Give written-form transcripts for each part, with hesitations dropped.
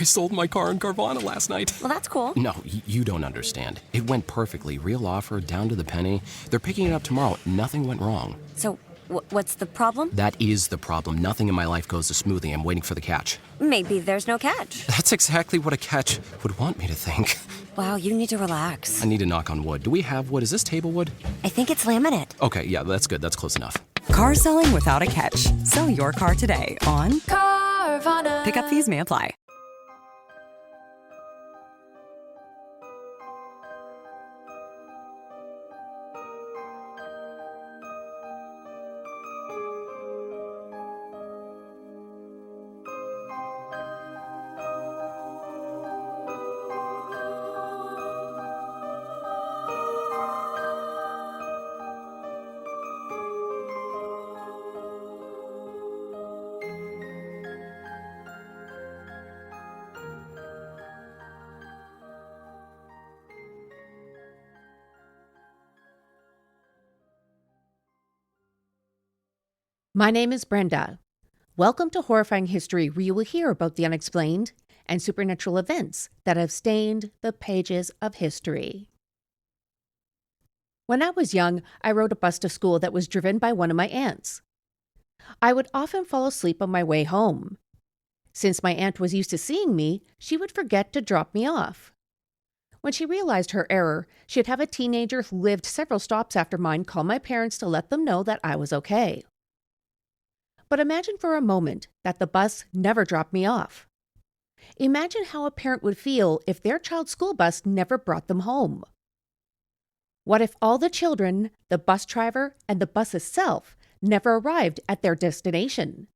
I sold my car in Carvana last night. Well, that's cool. No, you don't understand. It went perfectly. Real offer, down to the penny. They're picking it up tomorrow. Nothing went wrong. So, what's the problem? That is the problem. Nothing in my life goes as smoothly. I'm waiting for the catch. Maybe there's no catch. That's exactly what a catch would want me to think. Wow, you need to relax. I need to knock on wood. Do we have wood? Is this table wood? I think it's laminate. Okay, yeah, that's good. That's close enough. Car selling without a catch. Sell your car today on Carvana. Pickup fees may apply. My name is Brenda. Welcome to Horrifying History, where you will hear about the unexplained and supernatural events that have stained the pages of history. When I was young, I rode a bus to school that was driven by one of my aunts. I would often fall asleep on my way home. Since my aunt was used to seeing me, she would forget to drop me off. When she realized her error, she'd have a teenager who lived several stops after mine call my parents to let them know that I was okay. But imagine for a moment that the bus never dropped me off. Imagine how a parent would feel if their child's school bus never brought them home. What if all the children, the bus driver, and the bus itself never arrived at their destination?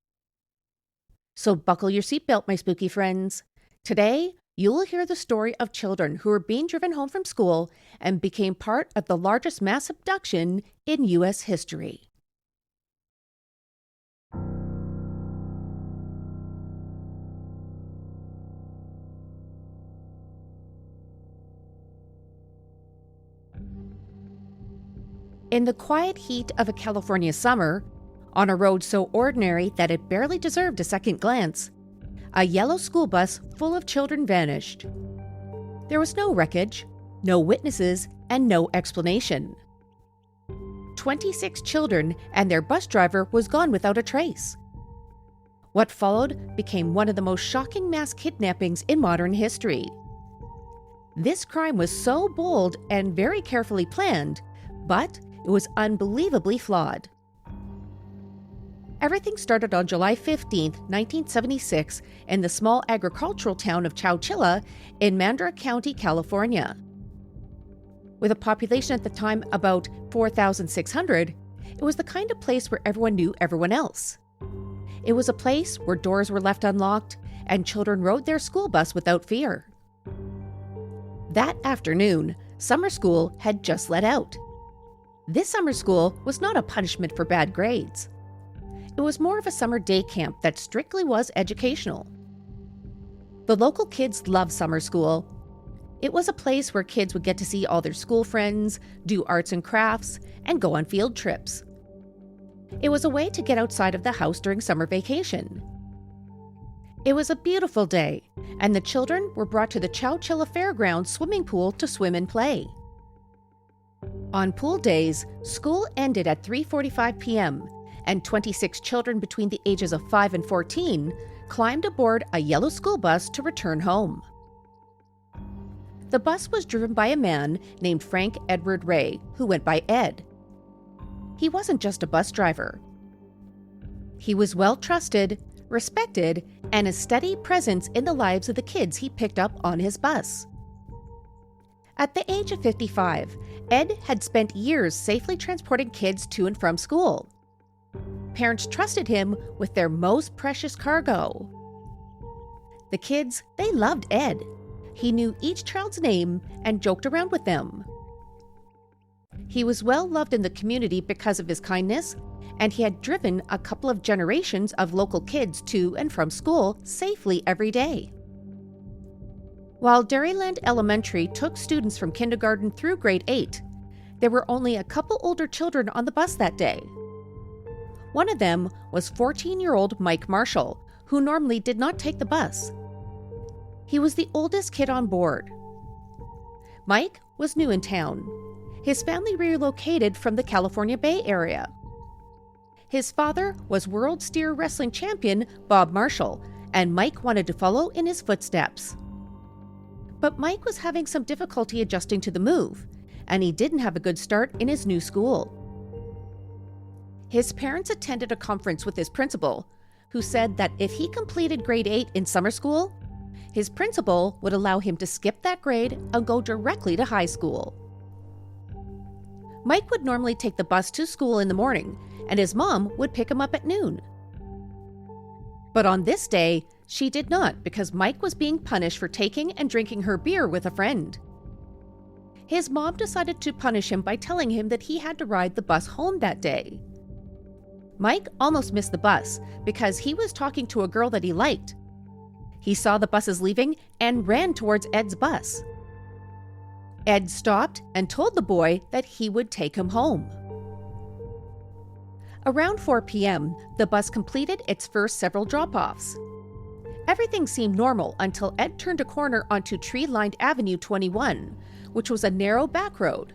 So buckle your seatbelt, my spooky friends. Today, you will hear the story of children who were being driven home from school and became part of the largest mass abduction in U.S. history. In the quiet heat of a California summer, on a road so ordinary that it barely deserved a second glance, a yellow school bus full of children vanished. There was no wreckage, no witnesses, and no explanation. 26 children and their bus driver was gone without a trace. What followed became one of the most shocking mass kidnappings in modern history. This crime was so bold and very carefully planned, but it was unbelievably flawed. Everything started on July 15, 1976, in the small agricultural town of Chowchilla in Mandurah County, California. With a population at the time about 4,600, it was the kind of place where everyone knew everyone else. It was a place where doors were left unlocked and children rode their school bus without fear. That afternoon, summer school had just let out. This summer school was not a punishment for bad grades. It was more of a summer day camp that strictly was educational. The local kids loved summer school. It was a place where kids would get to see all their school friends, do arts and crafts, and go on field trips. It was a way to get outside of the house during summer vacation. It was a beautiful day, and the children were brought to the Chowchilla Fairgrounds swimming pool to swim and play. On pool days, school ended at 3:45 p.m., and 26 children between the ages of 5 and 14 climbed aboard a yellow school bus to return home. The bus was driven by a man named Frank Edward Ray, who went by Ed. He wasn't just a bus driver. He was well trusted, respected, and a steady presence in the lives of the kids he picked up on his bus. At the age of 55, Ed had spent years safely transporting kids to and from school. Parents trusted him with their most precious cargo. The kids, they loved Ed. He knew each child's name and joked around with them. He was well loved in the community because of his kindness, and he had driven a couple of generations of local kids to and from school safely every day. While Dairyland Elementary took students from kindergarten through grade 8, there were only a couple older children on the bus that day. One of them was 14-year-old Mike Marshall, who normally did not take the bus. He was the oldest kid on board. Mike was new in town. His family relocated from the California Bay Area. His father was world steer wrestling champion Bob Marshall, and Mike wanted to follow in his footsteps. But Mike was having some difficulty adjusting to the move, and he didn't have a good start in his new school. His parents attended a conference with his principal, who said that if he completed grade 8 in summer school, his principal would allow him to skip that grade and go directly to high school. Mike would normally take the bus to school in the morning, and his mom would pick him up at noon. But on this day, she did not, because Mike was being punished for taking and drinking her beer with a friend. His mom decided to punish him by telling him that he had to ride the bus home that day. Mike almost missed the bus because he was talking to a girl that he liked. He saw the buses leaving and ran towards Ed's bus. Ed stopped and told the boy that he would take him home. Around 4 p.m., the bus completed its first several drop-offs. Everything seemed normal until Ed turned a corner onto tree-lined Avenue 21, which was a narrow back road.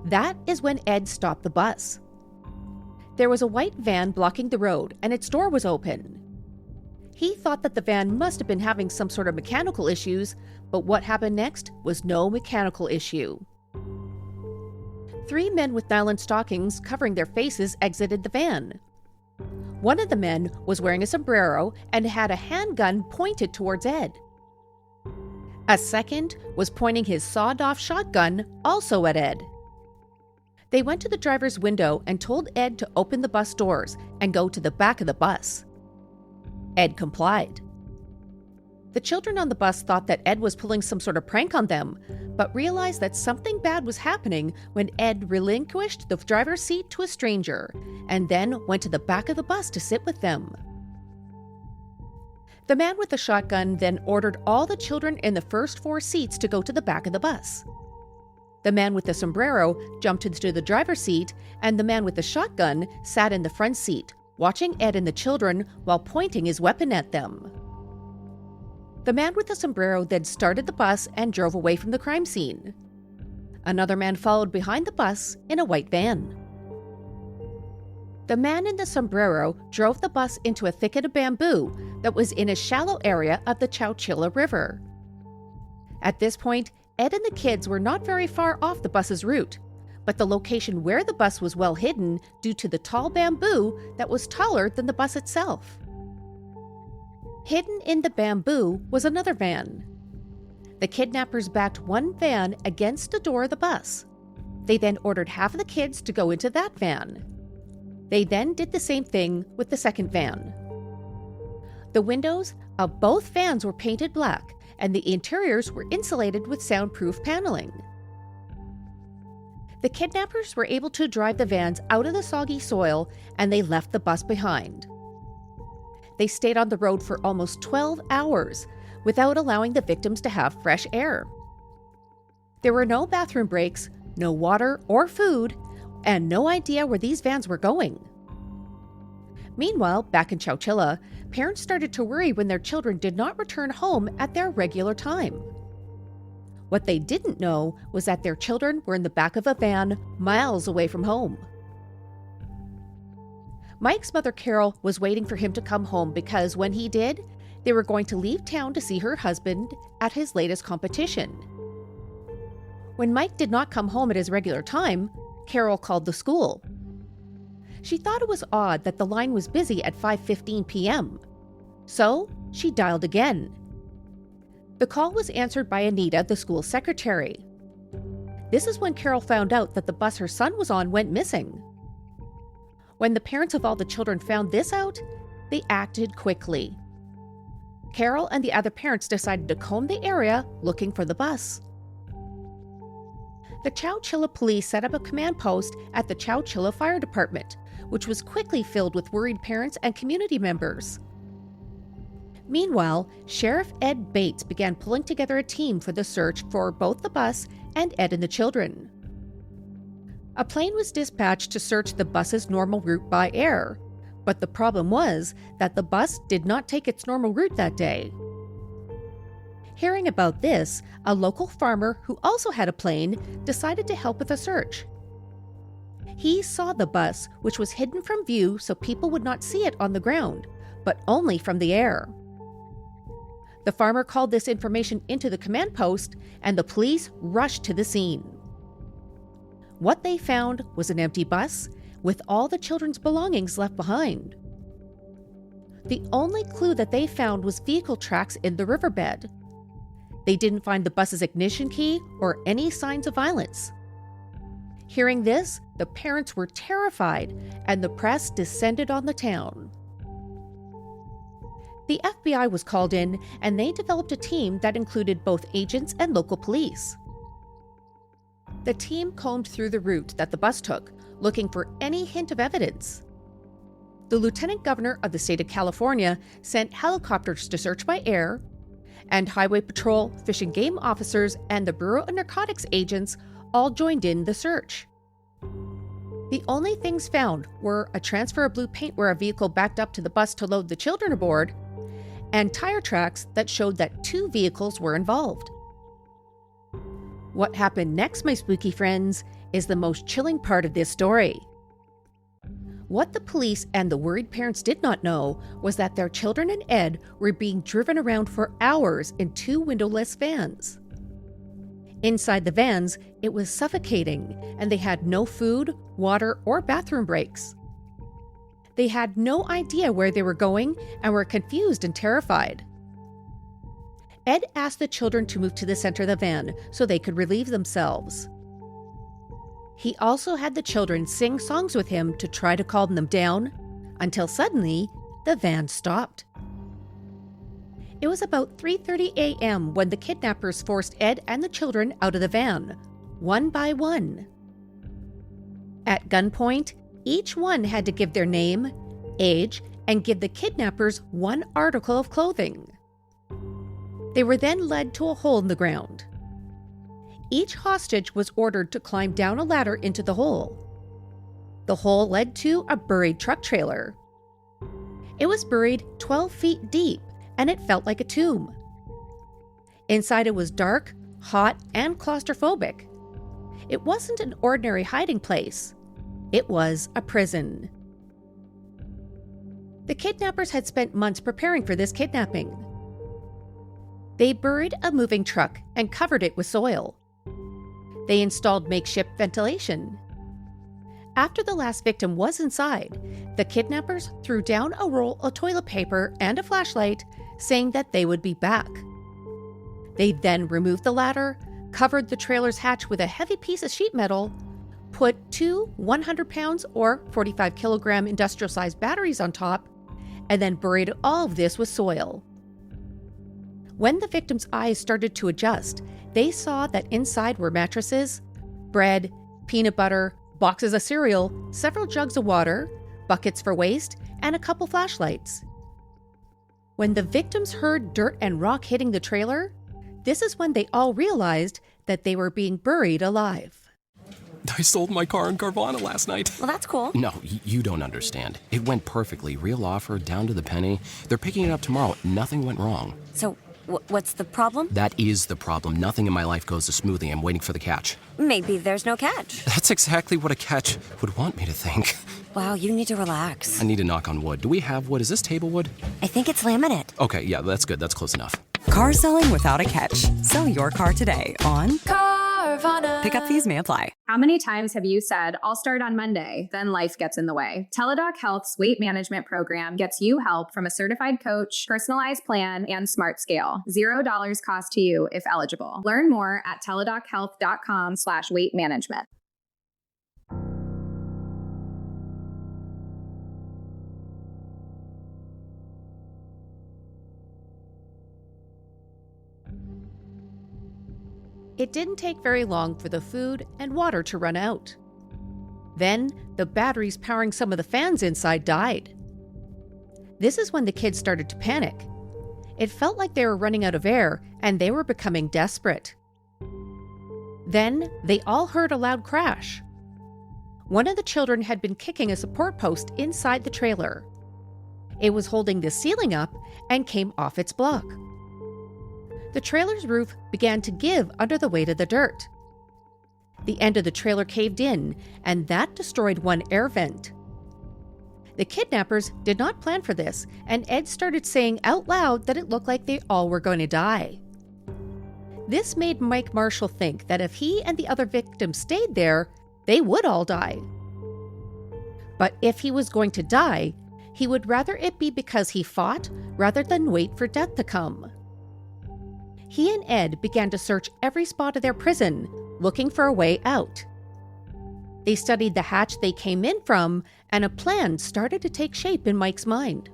That is when Ed stopped the bus. There was a white van blocking the road, and its door was open. He thought that the van must have been having some sort of mechanical issues, but what happened next was no mechanical issue. 3 men with nylon stockings covering their faces exited the van. One of the men was wearing a sombrero and had a handgun pointed towards Ed. A second was pointing his sawed-off shotgun also at Ed. They went to the driver's window and told Ed to open the bus doors and go to the back of the bus. Ed complied. The children on the bus thought that Ed was pulling some sort of prank on them, but realized that something bad was happening when Ed relinquished the driver's seat to a stranger and then went to the back of the bus to sit with them. The man with the shotgun then ordered all the children in the first 4 seats to go to the back of the bus. The man with the sombrero jumped into the driver's seat, and the man with the shotgun sat in the front seat, watching Ed and the children while pointing his weapon at them. The man with the sombrero then started the bus and drove away from the crime scene. Another man followed behind the bus in a white van. The man in the sombrero drove the bus into a thicket of bamboo that was in a shallow area of the Chowchilla River. At this point, Ed and the kids were not very far off the bus's route, but the location where the bus was well hidden due to the tall bamboo that was taller than the bus itself. Hidden in the bamboo was another van. The kidnappers backed one van against the door of the bus. They then ordered half of the kids to go into that van. They then did the same thing with the second van. The windows of both vans were painted black, and the interiors were insulated with soundproof paneling. The kidnappers were able to drive the vans out of the soggy soil, and they left the bus behind. They stayed on the road for almost 12 hours without allowing the victims to have fresh air. There were no bathroom breaks, no water or food, and no idea where these vans were going. Meanwhile, back in Chowchilla, parents started to worry when their children did not return home at their regular time. What they didn't know was that their children were in the back of a van miles away from home. Mike's mother, Carol, was waiting for him to come home because when he did, they were going to leave town to see her husband at his latest competition. When Mike did not come home at his regular time, Carol called the school. She thought it was odd that the line was busy at 5:15 p.m. So she dialed again. The call was answered by Anita, the school secretary. This is when Carol found out that the bus her son was on went missing. When the parents of all the children found this out, they acted quickly. Carol and the other parents decided to comb the area looking for the bus. The Chowchilla police set up a command post at the Chowchilla Fire Department, which was quickly filled with worried parents and community members. Meanwhile, Sheriff Ed Bates began pulling together a team for the search for both the bus and Ed and the children. A plane was dispatched to search the bus's normal route by air, but the problem was that the bus did not take its normal route that day. Hearing about this, a local farmer who also had a plane decided to help with the search. He saw the bus, which was hidden from view so people would not see it on the ground, but only from the air. The farmer called this information into the command post, and the police rushed to the scene. What they found was an empty bus with all the children's belongings left behind. The only clue that they found was vehicle tracks in the riverbed. They didn't find the bus's ignition key or any signs of violence. Hearing this, the parents were terrified, and the press descended on the town. The FBI was called in, and they developed a team that included both agents and local police. The team combed through the route that the bus took, looking for any hint of evidence. The lieutenant governor of the state of California sent helicopters to search by air, and Highway Patrol, Fish and Game officers, and the Bureau of Narcotics agents all joined in the search. The only things found were a transfer of blue paint where a vehicle backed up to the bus to load the children aboard, and tire tracks that showed that 2 vehicles were involved. What happened next, my spooky friends, is the most chilling part of this story. What the police and the worried parents did not know was that their children and Ed were being driven around for hours in 2 windowless vans. Inside the vans, it was suffocating, and they had no food, water, or bathroom breaks. They had no idea where they were going and were confused and terrified. Ed asked the children to move to the center of the van so they could relieve themselves. He also had the children sing songs with him to try to calm them down, until suddenly the van stopped. It was about 3:30 a.m. when the kidnappers forced Ed and the children out of the van, one by one. At gunpoint, each one had to give their name, age, and give the kidnappers 1 article of clothing. They were then led to a hole in the ground. Each hostage was ordered to climb down a ladder into the hole. The hole led to a buried truck trailer. It was buried 12 feet deep, and it felt like a tomb. Inside it was dark, hot, and claustrophobic. It wasn't an ordinary hiding place. It was a prison. The kidnappers had spent months preparing for this kidnapping. They buried a moving truck and covered it with soil. They installed makeshift ventilation. After the last victim was inside, the kidnappers threw down a roll of toilet paper and a flashlight, saying that they would be back. They then removed the ladder, covered the trailer's hatch with a heavy piece of sheet metal, put 2 100-pound or 45-kilogram industrial-sized batteries on top, and then buried all of this with soil. When the victims' eyes started to adjust, they saw that inside were mattresses, bread, peanut butter, boxes of cereal, several jugs of water, buckets for waste, and a couple flashlights. When the victims heard dirt and rock hitting the trailer, this is when they all realized that they were being buried alive. I sold my car in Carvana last night. Well, that's cool. No, you don't understand. It went perfectly. Real offer, down to the penny. They're picking it up tomorrow. Nothing went wrong. So, what's the problem? That is the problem. Nothing in my life goes as smoothly. I'm waiting for the catch. Maybe there's no catch. That's exactly what a catch would want me to think. Wow, you need to relax. I need to knock on wood. Do we have wood? Is this table wood? I think it's laminate. Okay, yeah, that's good. That's close enough. Car selling without a catch. Sell your car today on Carvana. Pickup fees may apply. How many times have you said, I'll start on Monday, then life gets in the way? Teladoc Health's weight management program gets you help from a certified coach, personalized plan, and smart scale. $0 cost to you if eligible. Learn more at teladochealth.com/weight management. It didn't take very long for the food and water to run out. Then, the batteries powering some of the fans inside died. This is when the kids started to panic. It felt like they were running out of air, and they were becoming desperate. Then, they all heard a loud crash. One of the children had been kicking a support post inside the trailer. It was holding the ceiling up and came off its block. The trailer's roof began to give under the weight of the dirt. The end of the trailer caved in, and that destroyed one air vent. The kidnappers did not plan for this, and Ed started saying out loud that it looked like they all were going to die. This made Mike Marshall think that if he and the other victims stayed there, they would all die. But if he was going to die, he would rather it be because he fought rather than wait for death to come. He and Ed began to search every spot of their prison, looking for a way out. They studied the hatch they came in from, and a plan started to take shape in Mike's mind.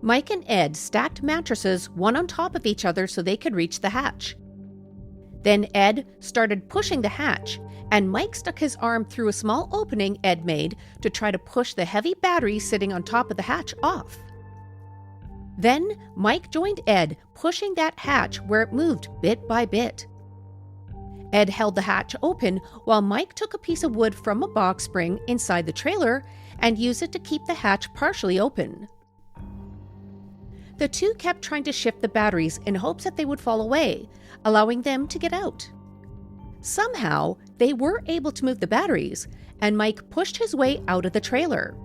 Mike and Ed stacked mattresses one on top of each other so they could reach the hatch. Then Ed started pushing the hatch, and Mike stuck his arm through a small opening Ed made to try to push the heavy battery sitting on top of the hatch off. Then Mike joined Ed, pushing that hatch where it moved bit by bit. Ed held the hatch open while Mike took a piece of wood from a box spring inside the trailer and used it to keep the hatch partially open. The two kept trying to shift the batteries in hopes that they would fall away, allowing them to get out. Somehow, they were able to move the batteries, and Mike pushed his way out of the trailer.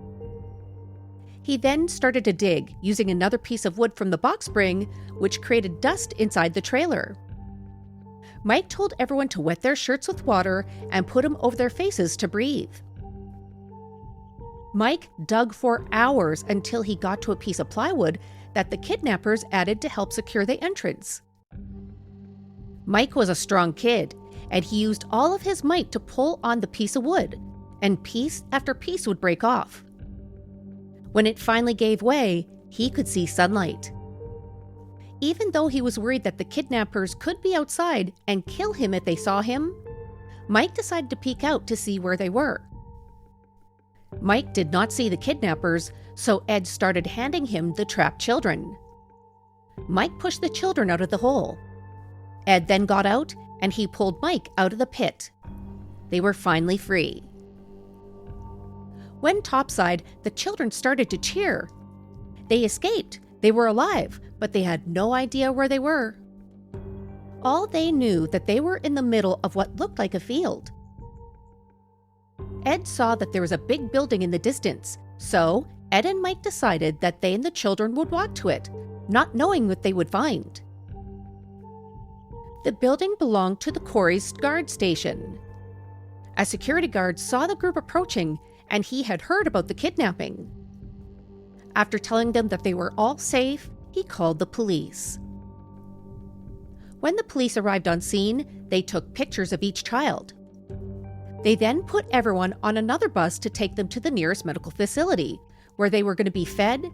He then started to dig, using another piece of wood from the box spring, which created dust inside the trailer. Mike told everyone to wet their shirts with water and put them over their faces to breathe. Mike dug for hours until he got to a piece of plywood that the kidnappers added to help secure the entrance. Mike was a strong kid, and he used all of his might to pull on the piece of wood, and piece after piece would break off. When it finally gave way, he could see sunlight. Even though he was worried that the kidnappers could be outside and kill him if they saw him, Mike decided to peek out to see where they were. Mike did not see the kidnappers, so Ed started handing him the trapped children. Mike pushed the children out of the hole. Ed then got out, and he pulled Mike out of the pit. They were finally free. When topside, the children started to cheer. They escaped. They were alive, but they had no idea where they were. All they knew that they were in the middle of what looked like a field. Ed saw that there was a big building in the distance, so Ed and Mike decided that they and the children would walk to it, not knowing what they would find. The building belonged to the quarry's guard station. A security guard saw the group approaching, and he had heard about the kidnapping. After telling them that they were all safe, he called the police. When the police arrived on scene, they took pictures of each child. They then put everyone on another bus to take them to the nearest medical facility, where they were going to be fed,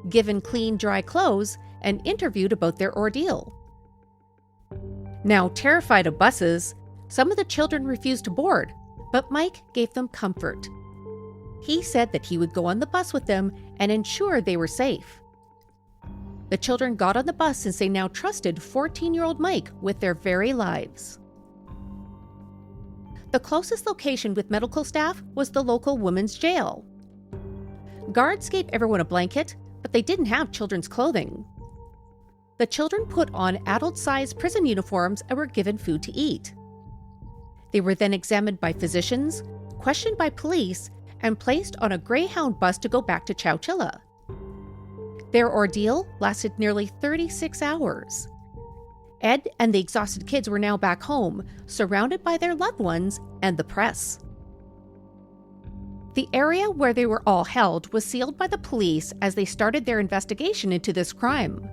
given clean, dry clothes, and interviewed about their ordeal. Now terrified of buses, some of the children refused to board, but Mike gave them comfort. He said that he would go on the bus with them and ensure they were safe. The children got on the bus since they now trusted 14-year-old Mike with their very lives. The closest location with medical staff was the local women's jail. Guards gave everyone a blanket, but they didn't have children's clothing. The children put on adult-sized prison uniforms and were given food to eat. They were then examined by physicians, questioned by police, and placed on a Greyhound bus to go back to Chowchilla. Their ordeal lasted nearly 36 hours. Ed and the exhausted kids were now back home, surrounded by their loved ones and the press. The area where they were all held was sealed by the police as they started their investigation into this crime.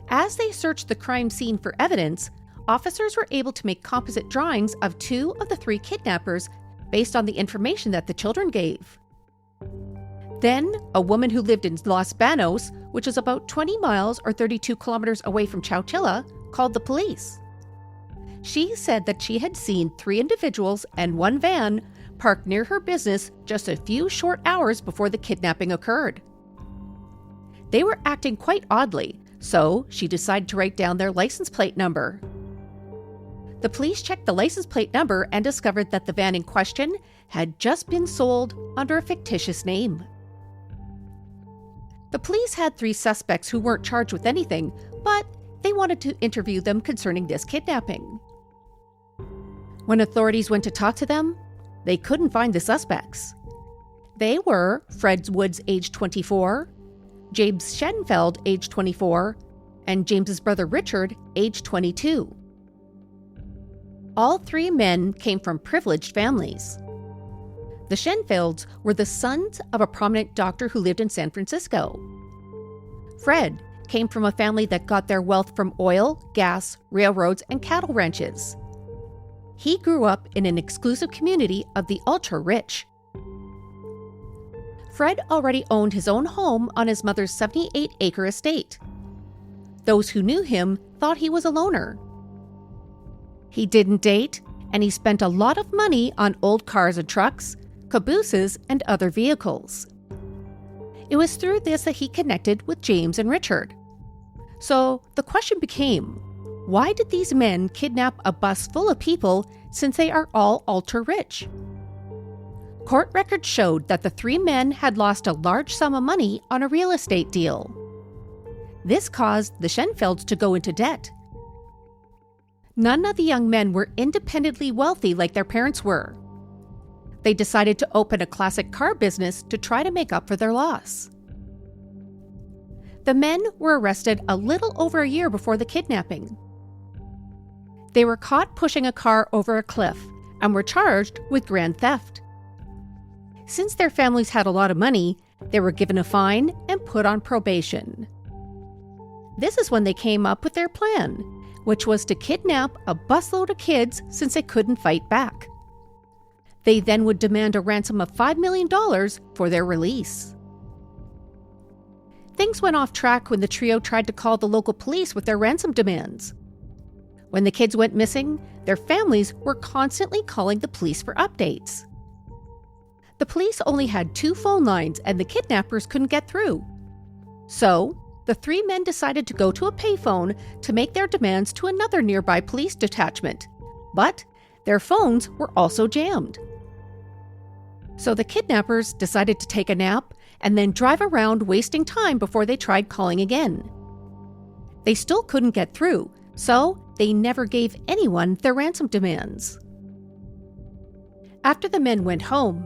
As they searched the crime scene for evidence, officers were able to make composite drawings of 2 of the 3 kidnappers based on the information that the children gave. Then, a woman who lived in Los Banos, which is about 20 miles or 32 kilometers away from Chowchilla, called the police. She said that she had seen 3 individuals and 1 van parked near her business just a few short hours before the kidnapping occurred. They were acting quite oddly, so she decided to write down their license plate number. The police checked the license plate number and discovered that the van in question had just been sold under a fictitious name. The police had 3 suspects who weren't charged with anything, but they wanted to interview them concerning this kidnapping. When authorities went to talk to them, they couldn't find the suspects. They were Fred Woods, age 24, James Schenfeld, age 24, and James's brother Richard, age 22. All 3 men came from privileged families. The Schenfelds were the sons of a prominent doctor who lived in San Francisco. Fred came from a family that got their wealth from oil, gas, railroads, and cattle ranches. He grew up in an exclusive community of the ultra-rich. Fred already owned his own home on his mother's 78-acre estate. Those who knew him thought he was a loner. He didn't date, and he spent a lot of money on old cars and trucks, cabooses, and other vehicles. It was through this that he connected with James and Richard. So the question became, why did these men kidnap a bus full of people since they are all ultra-rich? Court records showed that the 3 men had lost a large sum of money on a real estate deal. This caused the Schenfelds to go into debt. None of the young men were independently wealthy like their parents were. They decided to open a classic car business to try to make up for their loss. The men were arrested a little over a year before the kidnapping. They were caught pushing a car over a cliff and were charged with grand theft. Since their families had a lot of money, they were given a fine and put on probation. This is when they came up with their plan, which was to kidnap a busload of kids since they couldn't fight back. They then would demand a ransom of $5 million for their release. Things went off track when the trio tried to call the local police with their ransom demands. When the kids went missing, their families were constantly calling the police for updates. The police only had 2 phone lines and the kidnappers couldn't get through. So, the 3 men decided to go to a payphone to make their demands to another nearby police detachment, but their phones were also jammed. So the kidnappers decided to take a nap and then drive around wasting time before they tried calling again. They still couldn't get through, so they never gave anyone their ransom demands. After the men went home,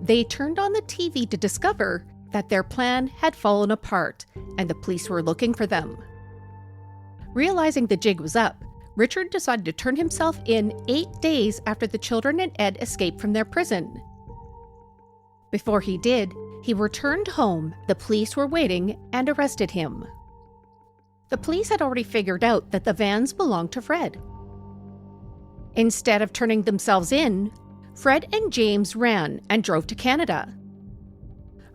they turned on the TV to discover that their plan had fallen apart and the police were looking for them. Realizing the jig was up, Richard decided to turn himself in 8 days after the children and Ed escaped from their prison. Before he did, he returned home, the police were waiting, and arrested him. The police had already figured out that the vans belonged to Fred. Instead of turning themselves in, Fred and James ran and drove to Canada.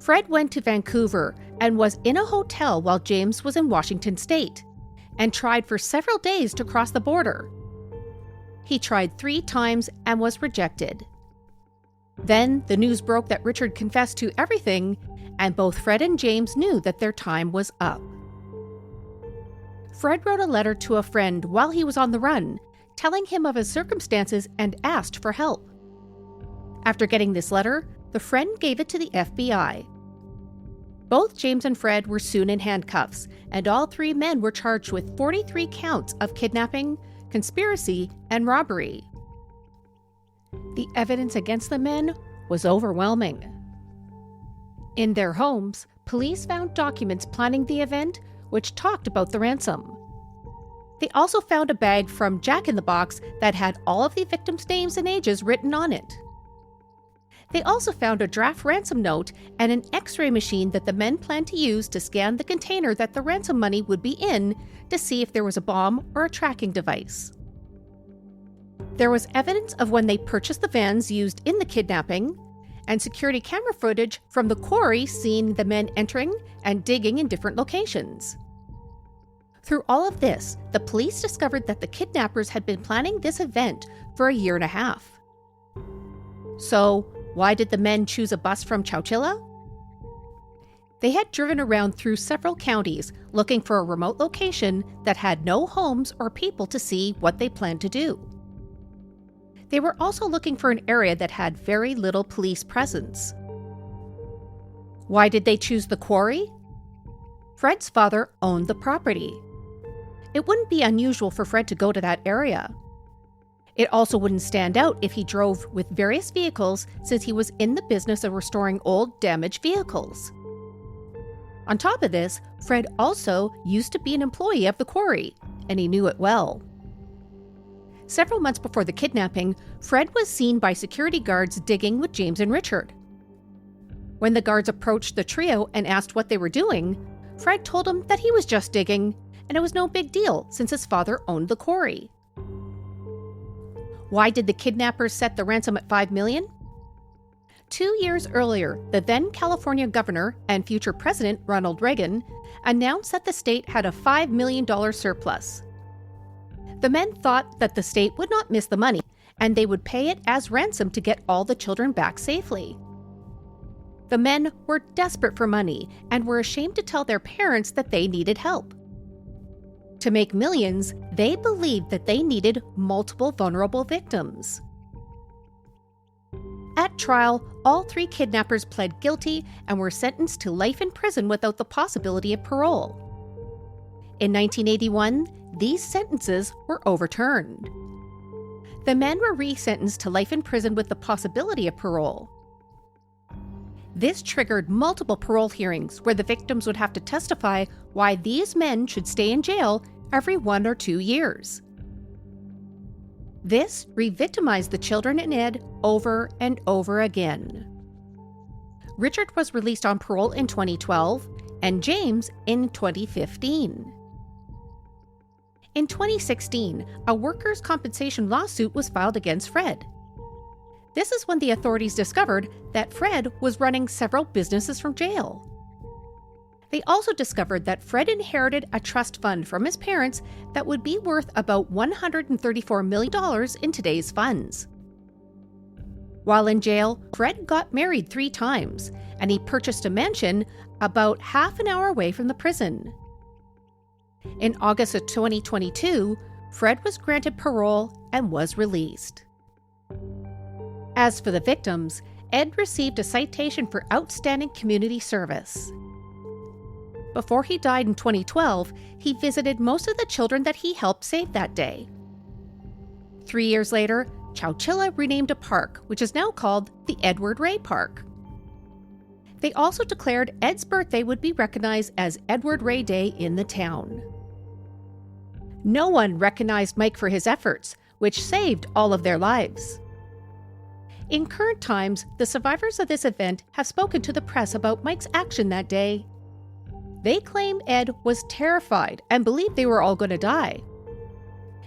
Fred went to Vancouver and was in a hotel while James was in Washington State, and tried for several days to cross the border. He tried 3 times and was rejected. Then the news broke that Richard confessed to everything, and both Fred and James knew that their time was up. Fred wrote a letter to a friend while he was on the run, telling him of his circumstances and asked for help. After getting this letter, the friend gave it to the FBI. Both James and Fred were soon in handcuffs, and all 3 men were charged with 43 counts of kidnapping, conspiracy, and robbery. The evidence against the men was overwhelming. In their homes, police found documents planning the event which talked about the ransom. They also found a bag from Jack in the Box that had all of the victims' names and ages written on it. They also found a draft ransom note and an X-ray machine that the men planned to use to scan the container that the ransom money would be in to see if there was a bomb or a tracking device. There was evidence of when they purchased the vans used in the kidnapping, and security camera footage from the quarry seeing the men entering and digging in different locations. Through all of this, the police discovered that the kidnappers had been planning this event for a year and a half. So, why did the men choose a bus from Chowchilla? They had driven around through several counties looking for a remote location that had no homes or people to see what they planned to do. They were also looking for an area that had very little police presence. Why did they choose the quarry? Fred's father owned the property. It wouldn't be unusual for Fred to go to that area. It also wouldn't stand out if he drove with various vehicles, since he was in the business of restoring old, damaged vehicles. On top of this, Fred also used to be an employee of the quarry, and he knew it well. Several months before the kidnapping, Fred was seen by security guards digging with James and Richard. When the guards approached the trio and asked what they were doing, Fred told them that he was just digging, and it was no big deal since his father owned the quarry. Why did the kidnappers set the ransom at $5 million? 2 years earlier, the then California governor and future president Ronald Reagan announced that the state had a $5 million surplus. The men thought that the state would not miss the money, and they would pay it as ransom to get all the children back safely. The men were desperate for money and were ashamed to tell their parents that they needed help. To make millions, they believed that they needed multiple vulnerable victims. At trial, all 3 kidnappers pled guilty and were sentenced to life in prison without the possibility of parole. In 1981, these sentences were overturned. The men were resentenced to life in prison with the possibility of parole. This triggered multiple parole hearings where the victims would have to testify why these men should stay in jail every 1 or 2 years. This re-victimized the children and Ed over and over again. Richard was released on parole in 2012 and James in 2015. In 2016, a workers' compensation lawsuit was filed against Fred. This is when the authorities discovered that Fred was running several businesses from jail. They also discovered that Fred inherited a trust fund from his parents that would be worth about $134 million in today's funds. While in jail, Fred got married 3 times, and he purchased a mansion about half an hour away from the prison. In August of 2022, Fred was granted parole and was released. As for the victims, Ed received a citation for outstanding community service. Before he died in 2012, he visited most of the children that he helped save that day. 3 years later, Chowchilla renamed a park, which is now called the Edward Ray Park. They also declared Ed's birthday would be recognized as Edward Ray Day in the town. No one recognized Mike for his efforts, which saved all of their lives. In current times, the survivors of this event have spoken to the press about Mike's action that day. They claim Ed was terrified and believed they were all going to die.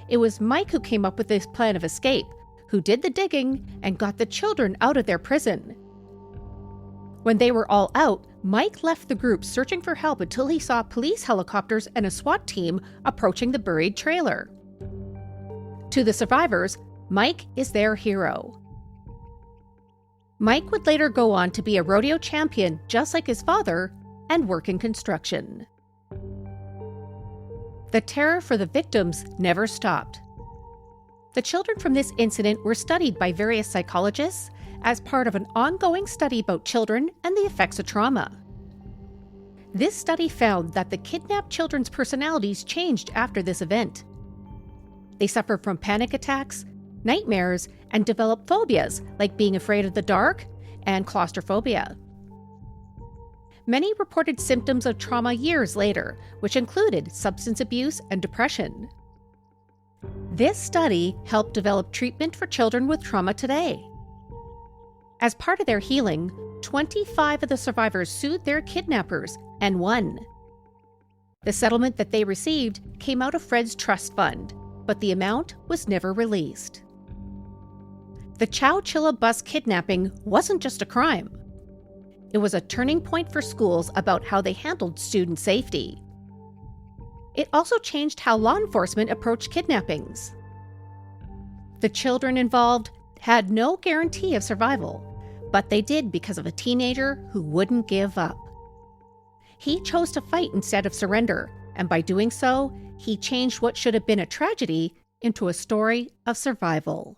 It was Mike who came up with this plan of escape, who did the digging and got the children out of their prison. When they were all out, Mike left the group searching for help until he saw police helicopters and a SWAT team approaching the buried trailer. To the survivors, Mike is their hero. Mike would later go on to be a rodeo champion just like his father and work in construction. The terror for the victims never stopped. The children from this incident were studied by various psychologists as part of an ongoing study about children and the effects of trauma. This study found that the kidnapped children's personalities changed after this event. They suffered from panic attacks, nightmares, and developed phobias like being afraid of the dark and claustrophobia. Many reported symptoms of trauma years later, which included substance abuse and depression. This study helped develop treatment for children with trauma today. As part of their healing, 25 of the survivors sued their kidnappers and won. The settlement that they received came out of Fred's trust fund, but the amount was never released. The Chowchilla bus kidnapping wasn't just a crime. It was a turning point for schools about how they handled student safety. It also changed how law enforcement approached kidnappings. The children involved had no guarantee of survival, but they did because of a teenager who wouldn't give up. He chose to fight instead of surrender, and by doing so, he changed what should have been a tragedy into a story of survival.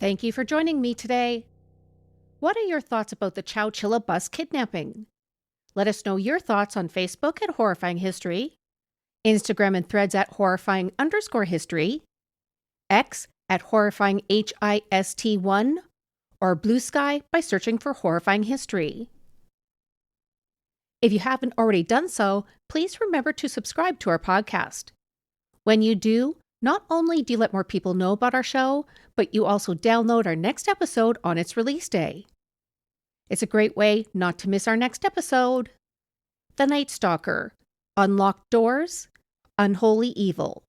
Thank you for joining me today. What are your thoughts about the Chowchilla bus kidnapping? Let us know your thoughts on Facebook at Horrifying History, Instagram and Threads at Horrifying_history, X at Horrifying HIST1, or Blue Sky by searching for Horrifying History. If you haven't already done so, please remember to subscribe to our podcast. When you do, not only do you let more people know about our show, but you also download our next episode on its release day. It's a great way not to miss our next episode. The Night Stalker, Unlocked Doors, Unholy Evil.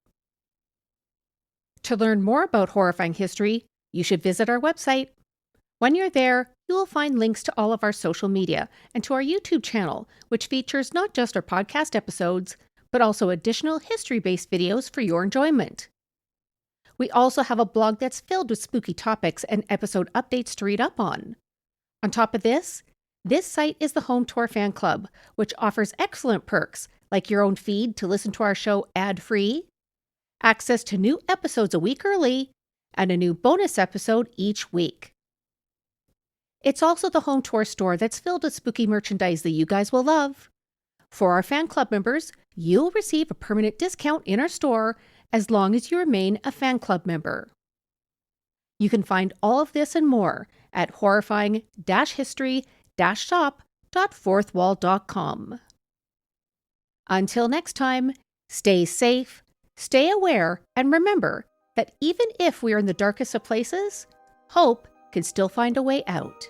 To learn more about Horrifying History, you should visit our website. When you're there, you will find links to all of our social media and to our YouTube channel, which features not just our podcast episodes, but also additional history-based videos for your enjoyment. We also have a blog that's filled with spooky topics and episode updates to read up on. On top of this site is the home to our fan club, which offers excellent perks like your own feed to listen to our show ad-free, access to new episodes a week early, and a new bonus episode each week. It's also the home to our store that's filled with spooky merchandise that you guys will love. For our fan club members, you'll receive a permanent discount in our store as long as you remain a fan club member. You can find all of this and more at horrifying-history-shop.fourthwall.com. Until next time, stay safe, stay aware, and remember that even if we are in the darkest of places, hope can still find a way out.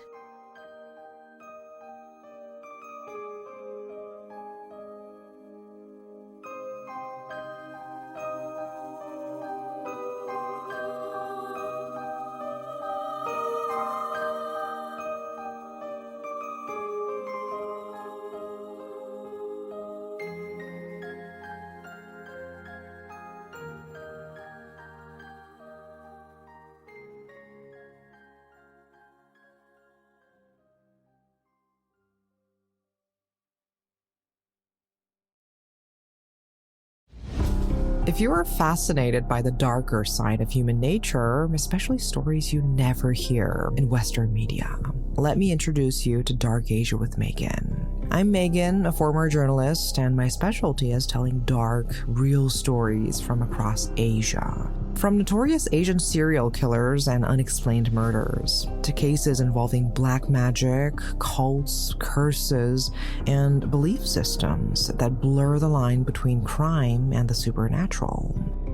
If you are fascinated by the darker side of human nature, especially stories you never hear in Western media, let me introduce you to Dark Asia with Megan. I'm Megan, a former journalist, and my specialty is telling dark, real stories from across Asia. From notorious Asian serial killers and unexplained murders, to cases involving black magic, cults, curses, and belief systems that blur the line between crime and the supernatural.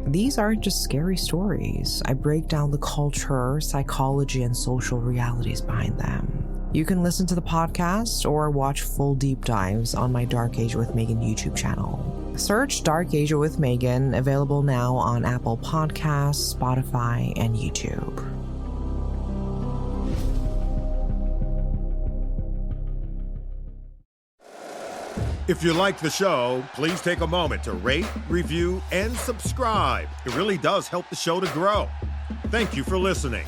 These aren't just scary stories. I break down the culture, psychology, and social realities behind them. You can listen to the podcast or watch full deep dives on my Dark Asia with Megan YouTube channel. Search Dark Asia with Megan, available now on Apple Podcasts, Spotify, and YouTube. If you like the show, please take a moment to rate, review, and subscribe. It really does help the show to grow. Thank you for listening.